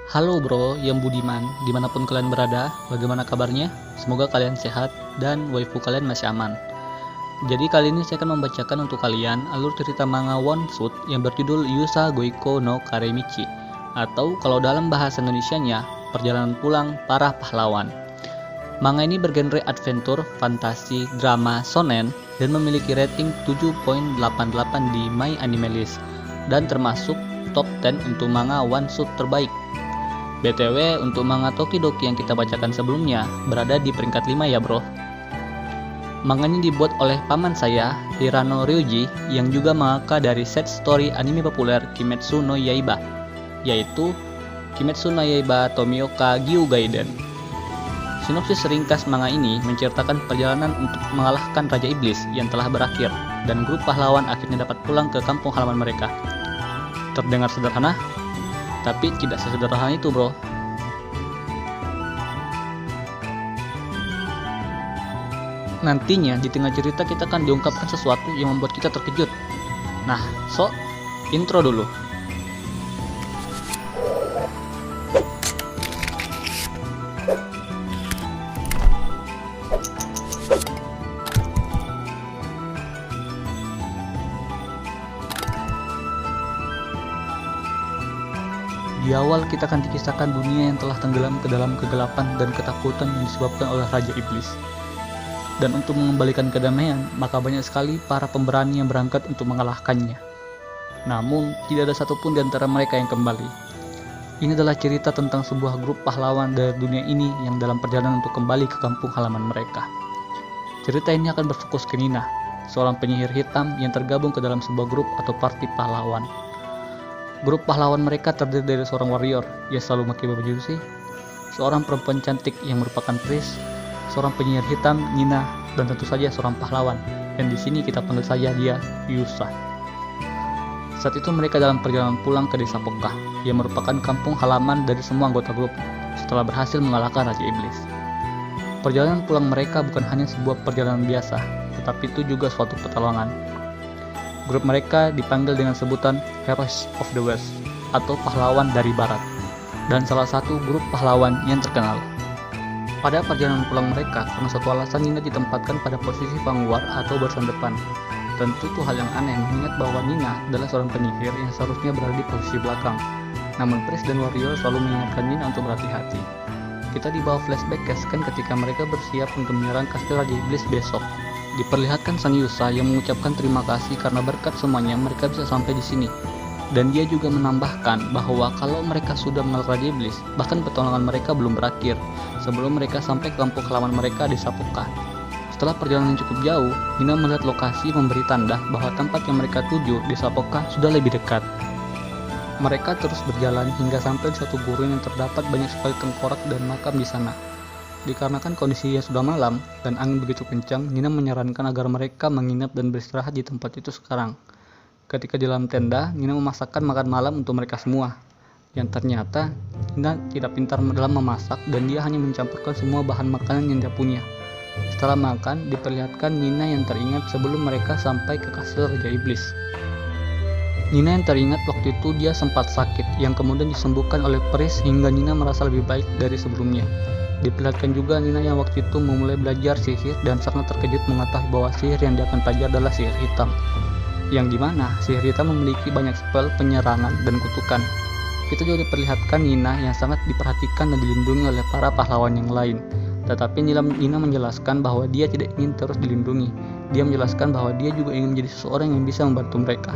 Halo bro, yang budiman, dimanapun kalian berada, bagaimana kabarnya? Semoga kalian sehat dan waifu kalian masih aman. Jadi kali ini saya akan membacakan untuk kalian alur cerita manga One Shot yang berjudul Yusa Goiko no Karemichi, atau kalau dalam bahasa Indonesianya, Perjalanan Pulang Para Pahlawan. Manga ini bergenre adventure, fantasi, drama, shonen, dan memiliki rating 7.88 di My Anime List, dan termasuk top 10 untuk manga One Shot terbaik. BTW, untuk manga Tokidoki yang kita bacakan sebelumnya berada di peringkat 5 ya bro. Manga ini dibuat oleh paman saya, Hirano Ryuji, yang juga mangaka dari set story anime populer Kimetsu no Yaiba, yaitu Kimetsu no Yaiba Tomioka Gyugaiden. Sinopsis ringkas manga ini menceritakan perjalanan untuk mengalahkan Raja Iblis yang telah berakhir, dan grup pahlawan akhirnya dapat pulang ke kampung halaman mereka. Terdengar sederhana? Tapi tidak sesederhana itu bro. Nantinya di tengah cerita kita akan diungkapkan sesuatu yang membuat kita terkejut. Nah, intro dulu. Di awal kita akan dikisahkan dunia yang telah tenggelam ke dalam kegelapan dan ketakutan yang disebabkan oleh Raja Iblis. Dan untuk mengembalikan kedamaian, maka banyak sekali para pemberani yang berangkat untuk mengalahkannya. Namun, tidak ada satupun di antara mereka yang kembali. Ini adalah cerita tentang sebuah grup pahlawan dari dunia ini yang dalam perjalanan untuk kembali ke kampung halaman mereka. Cerita ini akan berfokus ke Nina, seorang penyihir hitam yang tergabung ke dalam sebuah grup atau parti pahlawan. Grup pahlawan mereka terdiri dari seorang warrior yang selalu memakai baju besi, seorang perempuan cantik yang merupakan Pris, seorang penyihir hitam, Nina, dan tentu saja seorang pahlawan, yang di sini kita panggil saja dia Yusa. Saat itu mereka dalam perjalanan pulang ke desa Pokkah, yang merupakan kampung halaman dari semua anggota grup, setelah berhasil mengalahkan Raja Iblis. Perjalanan pulang mereka bukan hanya sebuah perjalanan biasa, tetapi itu juga suatu pertolongan. Grup mereka dipanggil dengan sebutan Heroes of the West, atau pahlawan dari barat, dan salah satu grup pahlawan yang terkenal. Pada perjalanan pulang mereka, karena satu alasan Nina ditempatkan pada posisi vanguard atau barisan depan. Tentu itu hal yang aneh mengingat bahwa Nina adalah seorang penyihir yang seharusnya berada di posisi belakang. Namun Pris dan Warrior selalu mengingatkan Nina untuk berhati-hati. Kita dibawa flashback ke scene ketika mereka bersiap untuk menyerang kastil Raja Iblis besok. Diperlihatkan sang Yusa yang mengucapkan terima kasih karena berkat semuanya mereka bisa sampai di sini. Dan dia juga menambahkan bahwa kalau mereka sudah mengalahkan Raja Iblis, bahkan pertolongan mereka belum berakhir sebelum mereka sampai ke kampung halaman mereka di Pokkah. Setelah perjalanan cukup jauh, Nina melihat lokasi memberi tanda bahwa tempat yang mereka tuju di Pokkah sudah lebih dekat. Mereka terus berjalan hingga sampai di suatu gurun yang terdapat banyak sekali tengkorak dan makam di sana. Dikarenakan kondisinya sudah malam dan angin begitu kencang, Nina menyarankan agar mereka menginap dan beristirahat di tempat itu sekarang. Ketika di dalam tenda, Nina memasakkan makan malam untuk mereka semua. Yang ternyata, Nina tidak pintar dalam memasak dan dia hanya mencampurkan semua bahan makanan yang dia punya. Setelah makan, diperlihatkan Nina yang teringat sebelum mereka sampai ke kastil Raja Iblis. Nina yang teringat waktu itu dia sempat sakit, yang kemudian disembuhkan oleh Pris hingga Nina merasa lebih baik dari sebelumnya. Diperlihatkan juga Nina yang waktu itu memulai belajar sihir dan sangat terkejut mengetahui bahwa sihir yang dia akan pelajari adalah sihir hitam, yang dimana sihir hitam memiliki banyak spell penyerangan dan kutukan. Kita juga diperlihatkan Nina yang sangat diperhatikan dan dilindungi oleh para pahlawan yang lain. Tetapi Nina menjelaskan bahwa dia tidak ingin terus dilindungi. Dia menjelaskan bahwa dia juga ingin menjadi seseorang yang bisa membantu mereka.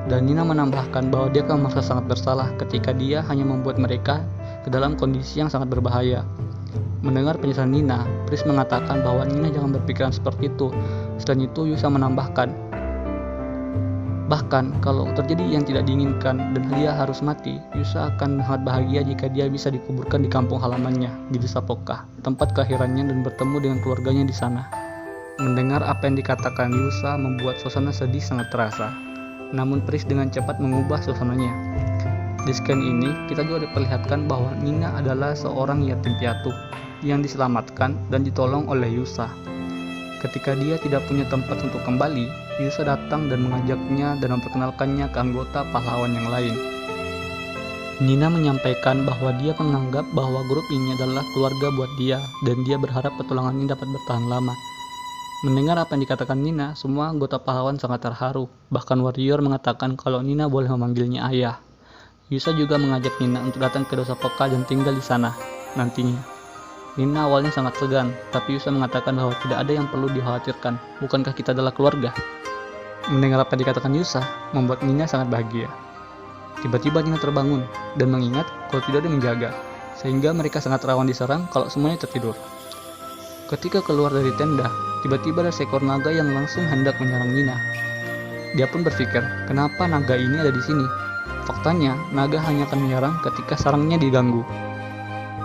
Dan Nina menambahkan bahwa dia akan merasa sangat bersalah ketika dia hanya membuat mereka ke dalam kondisi yang sangat berbahaya. Mendengar penjelasan Nina, Pris mengatakan bahwa Nina jangan berpikiran seperti itu. Selain itu, Yusa menambahkan, bahkan kalau terjadi yang tidak diinginkan dan dia harus mati, Yusa akan sangat bahagia jika dia bisa dikuburkan di kampung halamannya di desa Pokkah, tempat kelahirannya, dan bertemu dengan keluarganya di sana. Mendengar apa yang dikatakan Yusa membuat suasana sedih sangat terasa. Namun Pris dengan cepat mengubah suasananya. Di scan ini, kita juga diperlihatkan bahwa Nina adalah seorang yatim piatu yang diselamatkan dan ditolong oleh Yusa. Ketika dia tidak punya tempat untuk kembali, Yusa datang dan mengajaknya dan memperkenalkannya ke anggota pahlawan yang lain. Nina menyampaikan bahwa dia menganggap bahwa grup ini adalah keluarga buat dia dan dia berharap petualangan ini dapat bertahan lama. Mendengar apa yang dikatakan Nina, semua anggota pahlawan sangat terharu. Bahkan Warrior mengatakan kalau Nina boleh memanggilnya ayah. Yusa juga mengajak Nina untuk datang ke Desa Poka dan tinggal di sana nantinya. Nina awalnya sangat segan, tapi Yusa mengatakan bahwa tidak ada yang perlu dikhawatirkan. Bukankah kita adalah keluarga? Mendengar apa yang dikatakan Yusa, membuat Nina sangat bahagia. Tiba-tiba Nina terbangun dan mengingat kalau tidak ada yang menjaga, sehingga mereka sangat rawan diserang kalau semuanya tertidur. Ketika keluar dari tenda, tiba-tiba ada seekor naga yang langsung hendak menyerang Nina. Dia pun berpikir, kenapa naga ini ada di sini? Faktanya, naga hanya akan menyerang ketika sarangnya diganggu.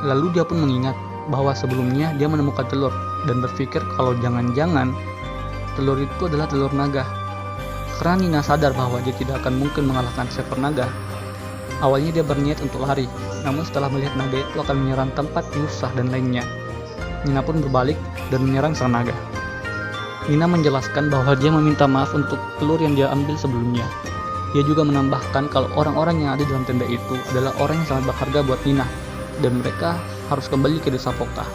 Lalu dia pun mengingat bahwa sebelumnya dia menemukan telur dan berpikir kalau jangan-jangan telur itu adalah telur naga. Karena Nina sadar bahwa dia tidak akan mungkin mengalahkan seekor naga, awalnya dia berniat untuk lari, namun setelah melihat naga itu akan menyerang tempat Yusa dan lainnya, Nina pun berbalik dan menyerang sang naga. Nina menjelaskan bahwa dia meminta maaf untuk telur yang dia ambil sebelumnya. Dia juga menambahkan kalau orang-orang yang ada dalam tenda itu adalah orang yang sangat berharga buat Nina, dan mereka harus kembali ke Desa Poka.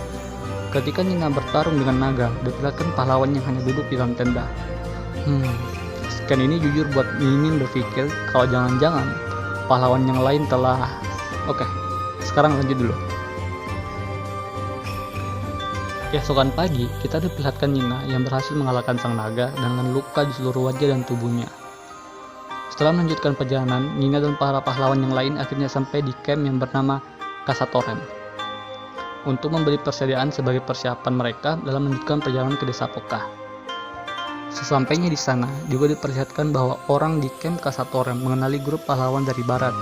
Ketika Nina bertarung dengan naga, diperlihatkan pahlawan yang hanya duduk di dalam tenda. Sekian ini jujur buat Mimin berpikir kalau jangan-jangan pahlawan yang lain telah... Oke, sekarang lanjut dulu. Keesokan pagi, kita diperlihatkan Nina yang berhasil mengalahkan sang naga dengan luka di seluruh wajah dan tubuhnya. Setelah melanjutkan perjalanan, Nina dan para pahlawan yang lain akhirnya sampai di camp yang bernama Kasatorem untuk membeli persediaan sebagai persiapan mereka dalam melanjutkan perjalanan ke Desa Poka. Sesampainya di sana, juga diperlihatkan bahwa orang di camp Kasatorem mengenali grup pahlawan dari barat,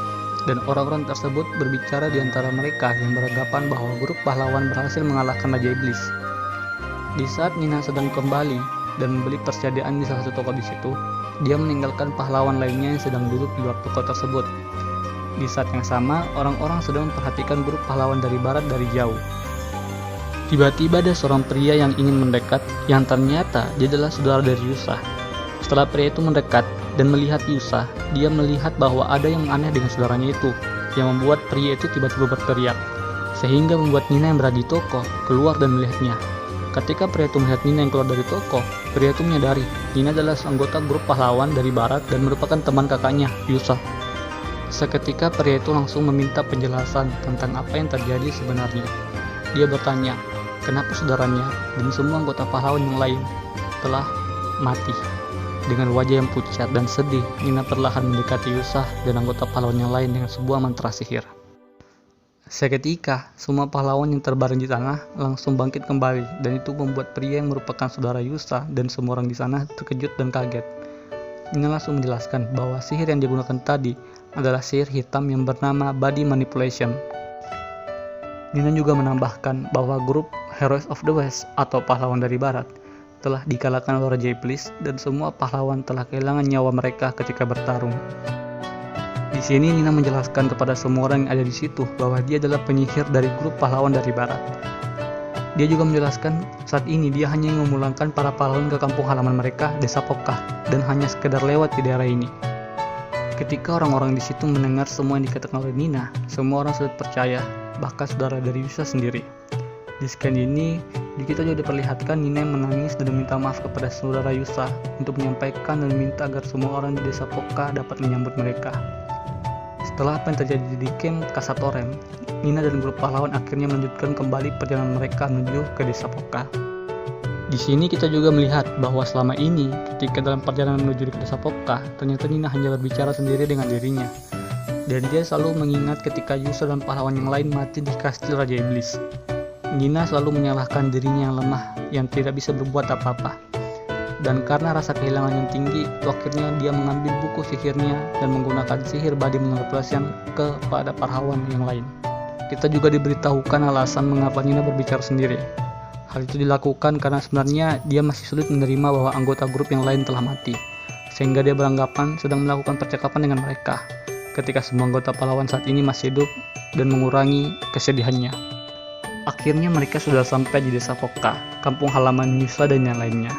dan orang-orang tersebut berbicara di antara mereka yang beranggapan bahwa grup pahlawan berhasil mengalahkan Raja Iblis. Di saat Nina sedang kembali dan membeli persediaan di salah satu toko di situ, dia meninggalkan pahlawan lainnya yang sedang duduk di luar toko tersebut. Di saat yang sama, orang-orang sedang memperhatikan grup pahlawan dari barat dari jauh. Tiba-tiba ada seorang pria yang ingin mendekat, yang ternyata dia adalah saudara dari Yusa. Setelah pria itu mendekat dan melihat Yusa, dia melihat bahwa ada yang aneh dengan saudaranya itu, yang membuat pria itu tiba-tiba berteriak, sehingga membuat Nina yang berada di toko keluar dan melihatnya. Ketika pria itu melihat Nina yang keluar dari toko, pria itu menyadari Nina adalah anggota grup pahlawan dari barat dan merupakan teman kakaknya, Yusa. Seketika pria itu langsung meminta penjelasan tentang apa yang terjadi sebenarnya. Dia bertanya, kenapa saudaranya dan semua anggota pahlawan yang lain telah mati. Dengan wajah yang pucat dan sedih, Nina perlahan mendekati Yusa dan anggota pahlawan yang lain dengan sebuah mantra sihir. Seketika, semua pahlawan yang terbaring di tanah langsung bangkit kembali, dan itu membuat pria yang merupakan saudara Yusa dan semua orang di sana terkejut dan kaget. Nina langsung menjelaskan bahwa sihir yang digunakan tadi adalah sihir hitam yang bernama Body Manipulation. Nina juga menambahkan bahwa grup Heroes of the West atau pahlawan dari barat telah dikalahkan oleh Raja Iblis dan semua pahlawan telah kehilangan nyawa mereka ketika bertarung. Di sini Nina menjelaskan kepada semua orang yang ada di situ bahwa dia adalah penyihir dari grup pahlawan dari barat. Dia juga menjelaskan saat ini dia hanya ingin memulangkan para pahlawan ke kampung halaman mereka, Desa Poka, dan hanya sekedar lewat di daerah ini. Ketika orang-orang di situ mendengar semua yang dikatakan oleh Nina, semua orang sudah percaya, bahkan saudara dari Yusa sendiri. Di scan ini, kita juga diperlihatkan Nina yang menangis dan meminta maaf kepada saudara Yusa untuk menyampaikan dan meminta agar semua orang di Desa Poka dapat menyambut mereka. Setelah apa yang terjadi di camp Kasatorem, Nina dan grup pahlawan akhirnya melanjutkan kembali perjalanan mereka menuju ke Desa Poka. Di sini kita juga melihat bahwa selama ini, ketika dalam perjalanan menuju ke Desa Poka, ternyata Nina hanya berbicara sendiri dengan dirinya. Dan dia selalu mengingat ketika Yusa dan pahlawan yang lain mati di kastil Raja Iblis. Nina selalu menyalahkan dirinya yang lemah, yang tidak bisa berbuat apa-apa. Dan karena rasa kehilangan yang tinggi, akhirnya dia mengambil buku sihirnya dan menggunakan sihir Body Manipulation kepada pahlawan yang lain. Kita juga diberitahukan alasan mengapa Nina berbicara sendiri. Hal itu dilakukan karena sebenarnya dia masih sulit menerima bahwa anggota grup yang lain telah mati, sehingga dia beranggapan sedang melakukan percakapan dengan mereka, ketika semua anggota pahlawan saat ini masih hidup dan mengurangi kesedihannya. Akhirnya mereka sudah sampai di Desa Poka, kampung halaman Yusa dan yang lainnya.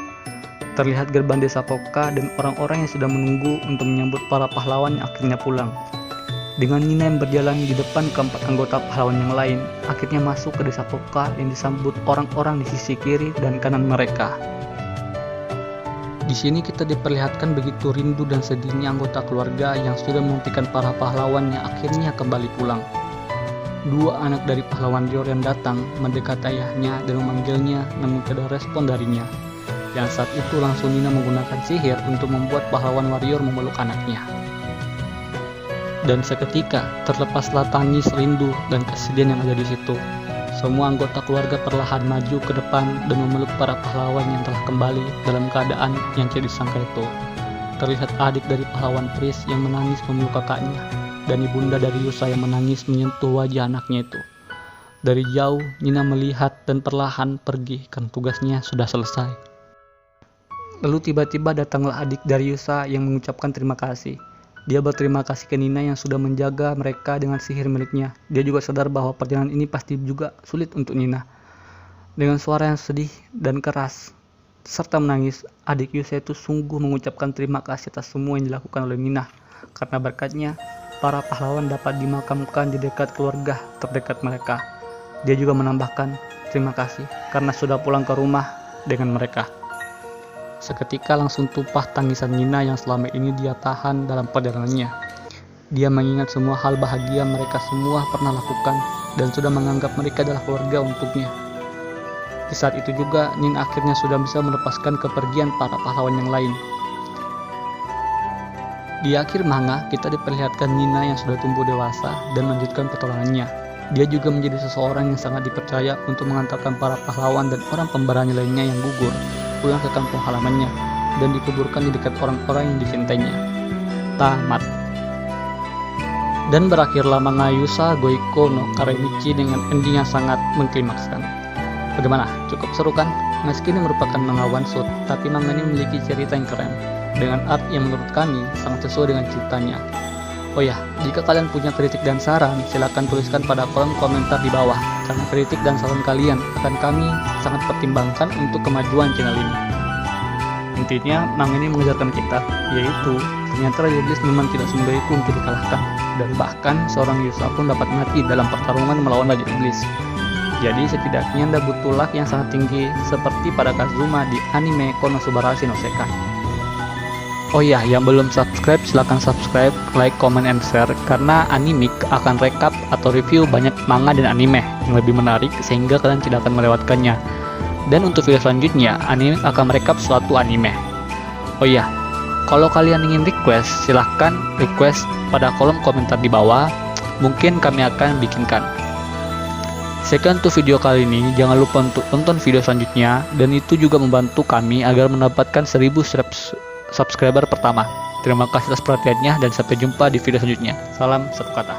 Terlihat gerbang Desa Poka dan orang-orang yang sudah menunggu untuk menyambut para pahlawan yang akhirnya pulang. Dengan Nina yang berjalan di depan keempat anggota pahlawan yang lain, akhirnya masuk ke desa Poka yang disambut orang-orang di sisi kiri dan kanan mereka. Di sini kita diperlihatkan begitu rindu dan sedihnya anggota keluarga yang sudah menantikan para pahlawan yang akhirnya kembali pulang. Dua anak dari pahlawan warrior yang datang mendekat ayahnya dan memanggilnya, namun tidak ada respon darinya. Yang saat itu langsung Nina menggunakan sihir untuk membuat pahlawan warrior memeluk anaknya. Dan seketika terlepaslah tangis rindu dan kesedihan yang ada di situ. Semua anggota keluarga perlahan maju ke depan dan memeluk para pahlawan yang telah kembali dalam keadaan yang tidak disangka itu. Terlihat adik dari pahlawan Pris yang menangis memeluk kakaknya, dan ibunda dari Yusa yang menangis menyentuh wajah anaknya itu. Dari jauh, Nina melihat dan perlahan pergi karena tugasnya sudah selesai. Lalu tiba-tiba datanglah adik dari Yusa yang mengucapkan terima kasih. Dia berterima kasih ke Nina yang sudah menjaga mereka dengan sihir miliknya. Dia juga sadar bahwa perjalanan ini pasti juga sulit untuk Nina. Dengan suara yang sedih dan keras, serta menangis, adik Yusa itu sungguh mengucapkan terima kasih atas semua yang dilakukan oleh Nina. Karena berkatnya, para pahlawan dapat dimakamkan di dekat keluarga terdekat mereka. Dia juga menambahkan terima kasih karena sudah pulang ke rumah dengan mereka. Seketika langsung tumpah tangisan Nina yang selama ini dia tahan dalam perjalanannya. Dia mengingat semua hal bahagia mereka semua pernah lakukan dan sudah menganggap mereka adalah keluarga untuknya. Di saat itu juga Nina akhirnya sudah bisa melepaskan kepergian para pahlawan yang lain. Di akhir manga kita diperlihatkan Nina yang sudah tumbuh dewasa dan melanjutkan petualangannya. Dia juga menjadi seseorang yang sangat dipercaya untuk mengantarkan para pahlawan dan orang pemberani lainnya yang gugur pulang ke kampung halamannya dan dikuburkan di dekat orang-orang yang dicintainya. Tamat. Dan berakhirlah manga Yusa Goiko no Karemichi dengan ending yang sangat mengklimakskan. Bagaimana? Cukup seru kan? Meski ini merupakan manga one shot, tapi manga ini memiliki cerita yang keren dengan art yang menurut kami sangat sesuai dengan ceritanya. Oh ya, jika kalian punya kritik dan saran, silakan tuliskan pada kolom komentar di bawah, karena kritik dan saran kalian akan kami sangat pertimbangkan untuk kemajuan channel ini. Intinya, manga ini mengajarkan kita, yaitu ternyata Raja Iblis memang tidak semudah itu untuk dikalahkan, dan bahkan seorang Yusa pun dapat mati dalam pertarungan melawan Raja Iblis. Jadi setidaknya Anda butuh luck yang sangat tinggi, seperti pada Kazuma di anime Konosubarashi no Sekai. Oh iya, yang belum subscribe silahkan subscribe, like, comment, and share, karena Animik akan rekap atau review banyak manga dan anime yang lebih menarik sehingga kalian tidak akan melewatkannya. Dan untuk video selanjutnya, Animik akan merekap suatu anime. Oh iya, kalau kalian ingin request, silahkan request pada kolom komentar di bawah, mungkin kami akan bikinkan. Sekian untuk video kali ini, jangan lupa untuk tonton video selanjutnya, dan itu juga membantu kami agar mendapatkan 1000 subscriber pertama. Terima kasih atas perhatiannya dan sampai jumpa di video selanjutnya. Salam satu kata.